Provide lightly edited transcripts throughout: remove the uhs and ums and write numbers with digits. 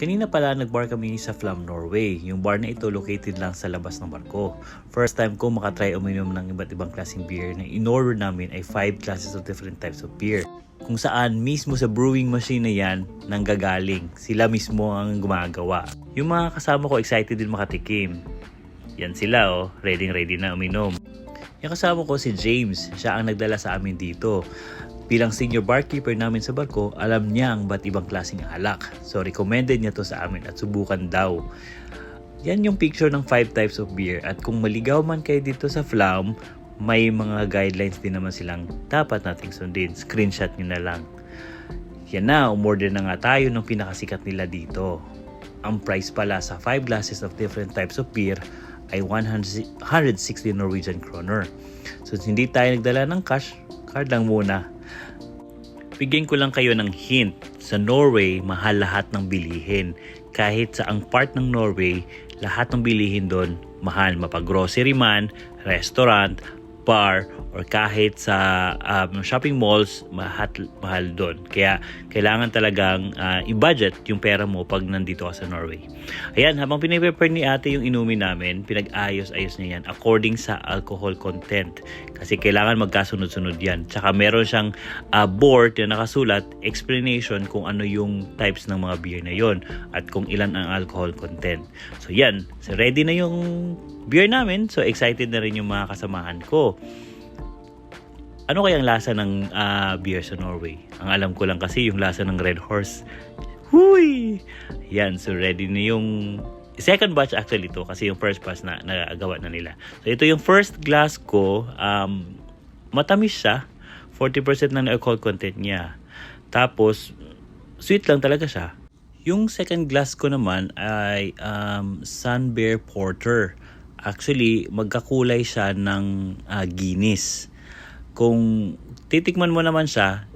Kanina pala nagbar kami sa Flam Norway. Yung bar na ito located lang sa labas ng barko. First time ko makatry uminom ng iba't ibang klaseng beer na in-order namin ay 5 classes of different types of beer. Kung saan mismo sa brewing machine na yan nanggagaling. Sila mismo ang gumagawa. Yung mga kasama ko excited din makatikim. Yan sila ready na uminom. Yung kasama ko si James, siya ang nagdala sa amin dito. Bilang senior barkeeper namin sa barko, alam niya ang ba't ibang klaseng alak. So recommended niya to sa amin at subukan daw. Yan yung picture ng 5 types of beer. At kung maligaw man kayo dito sa Flam, may mga guidelines din naman silang dapat nating sundin. Screenshot nyo na lang. Yan na, umorder na nga tayo ng pinakasikat nila dito. Ang price pala sa 5 glasses of different types of beer ay 160 Norwegian kroner. So hindi tayo nagdala ng cash, card lang muna. Bigyan ko lang kayo ng hint. Sa Norway, mahal lahat ng bilihin. Kahit sa ang part ng Norway, lahat ng bilihin doon mahal. Mapag-grocery man, restaurant, bar, or kahit sa shopping malls, mahal doon. Kaya kailangan talagang i-budget yung pera mo pag nandito ka sa Norway. Ayan, habang piniprepare ni ate yung inumin namin, pinag-ayos-ayos niya yan according sa alcohol content. Kasi kailangan magkasunod-sunod yan. Tsaka meron siyang board na nakasulat, explanation kung ano yung types ng mga beer na yon at kung ilan ang alcohol content. So yan, so ready na yung beer namin. So excited na rin yung mga kasamahan ko. Ano kayang lasa ng beer sa Norway? Ang alam ko lang kasi yung lasa ng Red Horse. Huy! Yan, so ready na yung second batch actually to kasi yung first batch na nagawa na nila. So ito yung first glass ko, matamis siya. 40% na alcohol content niya. Tapos, sweet lang talaga siya. Yung second glass ko naman ay Sun Bear Porter. Actually, magkakulay siya ng Guinness. Kung titikman mo naman siya,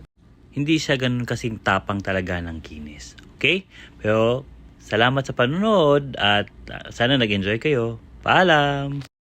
hindi siya ganun kasing tapang talaga ng Guinness. Okay? Pero salamat sa panonood at sana nag-enjoy kayo. Paalam!